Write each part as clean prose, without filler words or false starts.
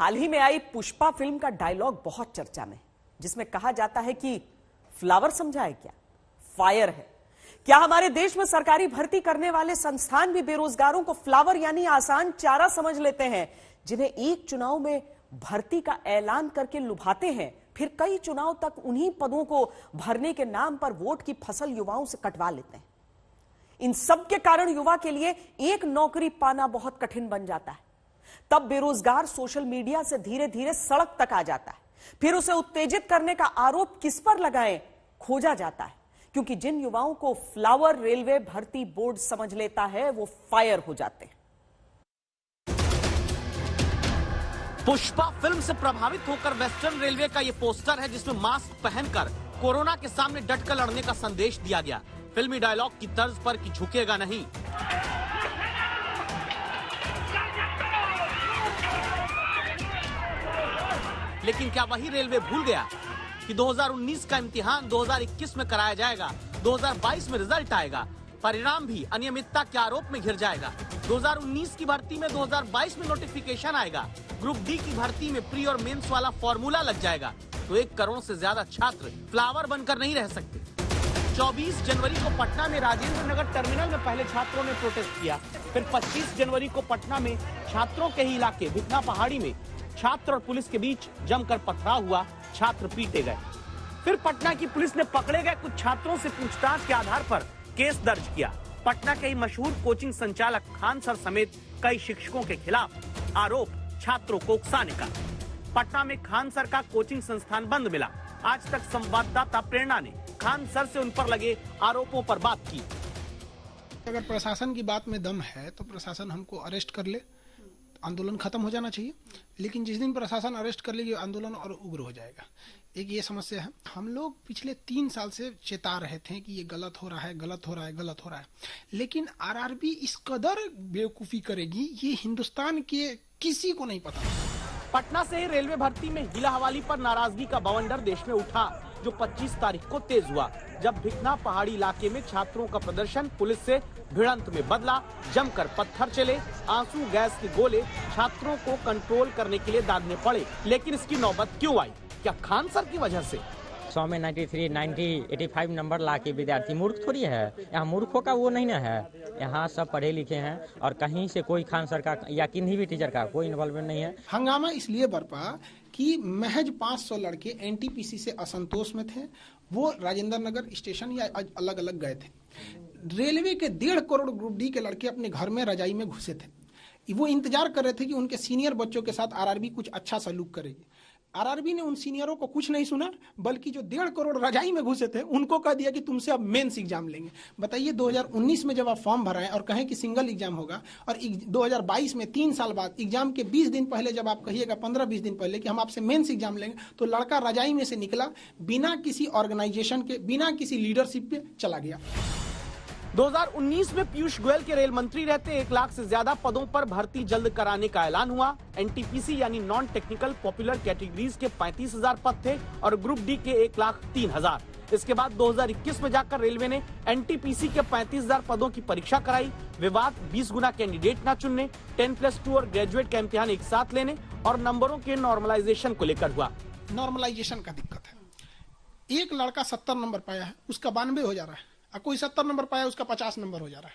हाल ही में आई पुष्पा फिल्म का डायलॉग बहुत चर्चा में, जिसमें कहा जाता है कि फ्लावर समझा है क्या, फायर है। क्या हमारे देश में सरकारी भर्ती करने वाले संस्थान भी बेरोजगारों को फ्लावर यानी आसान चारा समझ लेते हैं, जिन्हें एक चुनाव में भर्ती का ऐलान करके लुभाते हैं, फिर कई चुनाव तक उन्हीं पदों को भरने के नाम पर वोट की फसल युवाओं से कटवा लेते हैं। इन सब के कारण युवा के लिए एक नौकरी पाना बहुत कठिन बन जाता है। तब बेरोजगार सोशल मीडिया से धीरे धीरे सड़क तक आ जाता है। फिर उसे उत्तेजित करने का आरोप किस पर लगाएं, खोजा जाता है, क्योंकि जिन युवाओं को फ्लावर रेलवे भर्ती बोर्ड समझ लेता है वो फायर हो जाते हैं। पुष्पा फिल्म से प्रभावित होकर वेस्टर्न रेलवे का ये पोस्टर है, जिसमें मास्क पहनकर कोरोना के सामने डटकर लड़ने का संदेश दिया गया। फिल्मी डायलॉग की तर्ज पर कि झुकेगा नहीं। लेकिन क्या वही रेलवे भूल गया कि 2019 का इम्तिहान 2021 में कराया जाएगा, 2022 में रिजल्ट आएगा, परिणाम भी अनियमितता के आरोप में घिर जाएगा। 2019 की भर्ती में 2022 में नोटिफिकेशन आएगा। ग्रुप डी की भर्ती में प्री और मेंस वाला फॉर्मूला लग जाएगा, तो 1 करोड़ से ज्यादा छात्र फ्लावर बनकर नहीं रह सकते। 24 जनवरी को पटना में राजेंद्र नगर टर्मिनल में पहले छात्रों ने प्रोटेस्ट किया। फिर 25 जनवरी को पटना में छात्रों के ही इलाके भिखना पहाड़ी में छात्र और पुलिस के बीच जमकर पथराव हुआ, छात्र पीटे गए। फिर पटना की पुलिस ने पकड़े गए कुछ छात्रों से पूछताछ के आधार पर केस दर्ज किया। पटना के ही मशहूर कोचिंग संचालक खान सर समेत कई शिक्षकों के खिलाफ आरोप छात्रों को उकसाने का। पटना में खान सर का कोचिंग संस्थान बंद मिला। आज तक संवाददाता प्रेरणा ने खान सर से उन पर लगे आरोपों पर बात की। अगर प्रशासन की बात में दम है तो प्रशासन हमको अरेस्ट कर ले, आंदोलन खत्म हो जाना चाहिए। लेकिन जिस दिन प्रशासन अरेस्ट कर लेगी आंदोलन और उग्र हो जाएगा। एक ये समस्या है। हम लोग पिछले 3 साल से चेता रहे थे कि ये गलत हो रहा है, गलत हो रहा है, गलत हो रहा है। लेकिन आरआरबी इस कदर बेवकूफी करेगी ये हिंदुस्तान के किसी को नहीं पता। पटना से ही रेलवे भर्ती में हिला हवाली पर नाराजगी का बवंडर देश में उठा, जो 25 तारीख को तेज हुआ, जब भिखना पहाड़ी इलाके में छात्रों का प्रदर्शन पुलिस से भिड़ंत में बदला। जमकर पत्थर चले, आंसू गैस के गोले छात्रों को कंट्रोल करने के लिए दागने पड़े। लेकिन इसकी नौबत क्यों आई? क्या खान सर की वजह से? 100 में 93, 90, 85 नंबर ला के विद्यार्थी मूर्ख थोड़ी है। यहाँ मूर्खों का वो नहीं ना है। यहाँ सब पढ़े लिखे हैं और कहीं से कोई खान सर का या किन्हीं भी टीचर का कोई इन्वॉल्वमेंट नहीं है। हंगामा इसलिए बरपा कि महज 500 लड़के एनटीपीसी से असंतोष में थे। वो राजेंद्र नगर स्टेशन या अलग अलग गए थे। रेलवे के 1.5 करोड़ ग्रुप डी के लड़के अपने घर में रजाई में घुसे थे। वो इंतजार कर रहे थे कि उनके सीनियर बच्चों के साथ आरआरबी कुछ अच्छा सलूक करेगी। आरआरबी ने उन सीनियरों को कुछ नहीं सुना, बल्कि जो 1.5 करोड़ रजाई में घुसे थे उनको कह दिया कि तुमसे अब मेंस एग्जाम लेंगे। बताइए 2019 में जब आप फॉर्म भराएं और कहें कि सिंगल एग्जाम होगा, और 2022 में 3 साल बाद एग्जाम के 20 दिन पहले जब आप कहिएगा 15-20 दिन पहले कि हम आपसे मेंस एग्जाम लेंगे, तो लड़का रजाई में से निकला, बिना किसी ऑर्गेनाइजेशन के, बिना किसी लीडरशिप पे चला गया। 2019 में पीयूष गोयल के रेल मंत्री रहते 1 लाख से ज्यादा पदों पर भर्ती जल्द कराने का ऐलान हुआ। एनटीपीसी यानी नॉन टेक्निकल पॉपुलर कैटेगरीज के 35,000 पद थे और ग्रुप डी के 1,03,000। इसके बाद 2021 में जाकर रेलवे ने एनटीपीसी के 35,000 पदों की परीक्षा कराई। विवाद 20 गुना कैंडिडेट न चुनने, 10+2 और ग्रेजुएट का इम्तिहान एक साथ लेने और नंबरों के नॉर्मलाइजेशन को लेकर हुआ। नॉर्मलाइजेशन का दिक्कत है। एक लड़का 70 नंबर पाया है, उसका 92 हो जा रहा है, और कोई 70 नंबर पाया उसका 50 नंबर हो जा रहा है।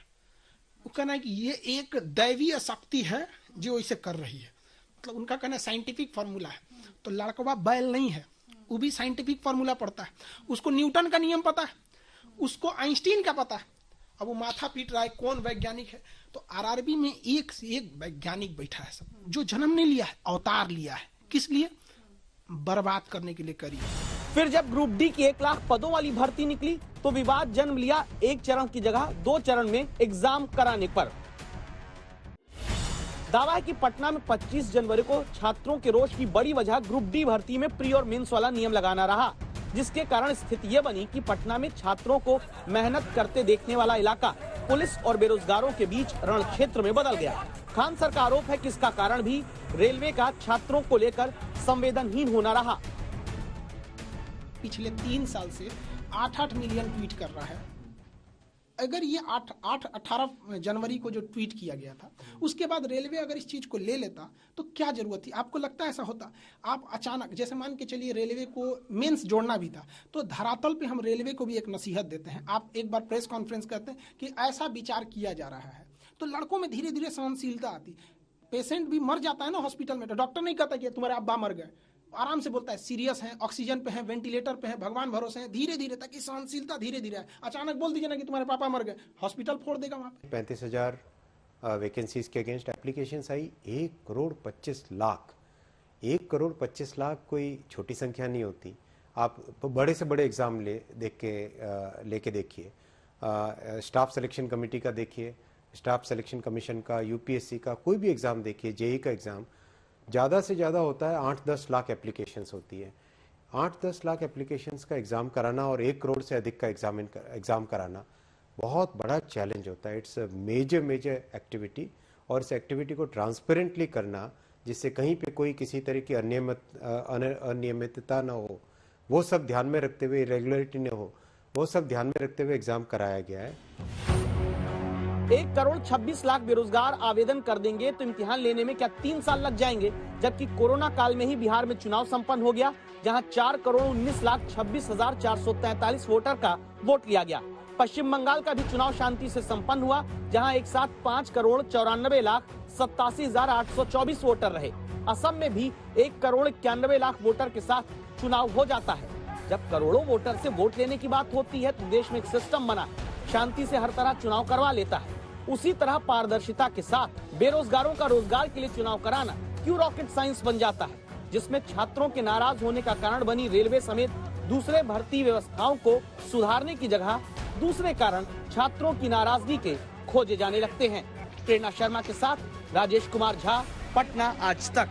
वो कहना है कि ये एक दैवीय शक्ति है जो इसे कर रही है। मतलब उनका कहना साइंटिफिक फार्मूला है। तो लड़कवा बैल नहीं है, वो भी साइंटिफिक फार्मूला पढ़ता है। उसको न्यूटन का नियम पता है, उसको आइंस्टीन का पता है। अब वो माथा पीट रहा है कौन वैज्ञानिक है। तो आरआरबी में एक से एक वैज्ञानिक बैठा है, सब जो जन्म नहीं लिया है, अवतार लिया है। किस लिए? बर्बाद करने के लिए करी। फिर जब ग्रुप डी की 1 लाख पदों वाली भर्ती निकली तो विवाद जन्म लिया 1 चरण की जगह 2 चरण में एग्जाम कराने पर। दावा है कि पटना में 25 जनवरी को छात्रों के रोष की बड़ी वजह ग्रुप डी भर्ती में प्री और मेंस वाला नियम लगाना रहा, जिसके कारण स्थिति ये बनी कि पटना में छात्रों को मेहनत करते देखने वाला इलाका पुलिस और बेरोजगारों के बीच रण क्षेत्र में बदल गया। खान सर का आरोप है कि इसका कारण भी रेलवे का छात्रों को लेकर संवेदनहीन होना रहा। पिछले 3 साल से 8-8 मिलियन ट्वीट कर रहा है, अगर ये 18 जनवरी को जो ट्वीट किया गया था, उसके बाद रेलवे अगर इस चीज को ले लेता तो क्या जरूरत थी? आपको लगता है ऐसा होता? आप अचानक, जैसे मान के चलिए रेलवे को मेंस जोड़ना भी था, तो धरातल पे हम रेलवे को भी एक नसीहत देते हैं। आप एक बार प्रेस कॉन्फ्रेंस करते हैं कि ऐसा विचार किया जा रहा है, तो लड़कों में धीरे धीरे सहनशीलता आती। पेशेंट भी मर जाता है ना हॉस्पिटल में, तो डॉक्टर नहीं कहता कि तुम्हारे अब्बा मर गए, आराम से बोलता है सीरियस है, ऑक्सीजन पे है, वेंटिलेटर पे है, भगवान भरोसे है, धीरे धीरे, ताकि सहनशीलता धीरे धीरे है। अचानक बोल दीजिए ना कि तुम्हारे पापा मर गए, हॉस्पिटल फोड़ देगा वहां पे। 35,000 वैकेंसीज के अगेंस्ट एप्लीकेशंस आई, 1,25,00,000। 1,25,00,000 कोई छोटी संख्या नहीं होती। आप बड़े से बड़े एग्जाम लेके देखिए, स्टाफ सिलेक्शन कमेटी का देखिए, स्टाफ सिलेक्शन कमीशन का, यूपीएससी का, कोई भी एग्जाम देखिए, जेई का एग्जाम, ज़्यादा से ज़्यादा होता है 8-10 लाख एप्लीकेशंस होती है। 8-10 लाख एप्लीकेशंस का एग्ज़ाम कराना और 1 करोड़ से अधिक का एग्ज़ाम कराना बहुत बड़ा चैलेंज होता है। इट्स अ मेजर एक्टिविटी, और इस एक्टिविटी को ट्रांसपेरेंटली करना, जिससे कहीं पे कोई किसी तरह की अनियमितता ना हो, वो सब ध्यान में रखते हुए, इरेगुलरिटी न हो, वो सब ध्यान में रखते हुए एग्ज़ाम कराया गया है। 1,26,00,000 बेरोजगार आवेदन कर देंगे तो इम्तिहान लेने में क्या 3 साल लग जाएंगे? जबकि कोरोना काल में ही बिहार में चुनाव संपन्न हो गया, जहां 4,19,26,443 वोटर का वोट लिया गया। पश्चिम बंगाल का भी चुनाव शांति से संपन्न हुआ, जहां एक साथ 5,94,87,824 वोटर रहे। असम में भी 1,91,00,000 वोटर के साथ चुनाव हो जाता है। जब करोड़ों वोटर से वोट लेने की बात होती है तो देश में एक सिस्टम बना, शांति से हर तरह चुनाव करवा लेता है। उसी तरह पारदर्शिता के साथ बेरोजगारों का रोजगार के लिए चुनाव कराना क्यों रॉकेट साइंस बन जाता है, जिसमें छात्रों के नाराज होने का कारण बनी रेलवे समेत दूसरे भर्ती व्यवस्थाओं को सुधारने की जगह दूसरे कारण छात्रों की नाराजगी के खोजे जाने लगते हैं। प्रेरणा शर्मा के साथ राजेश कुमार झा, पटना आज तक।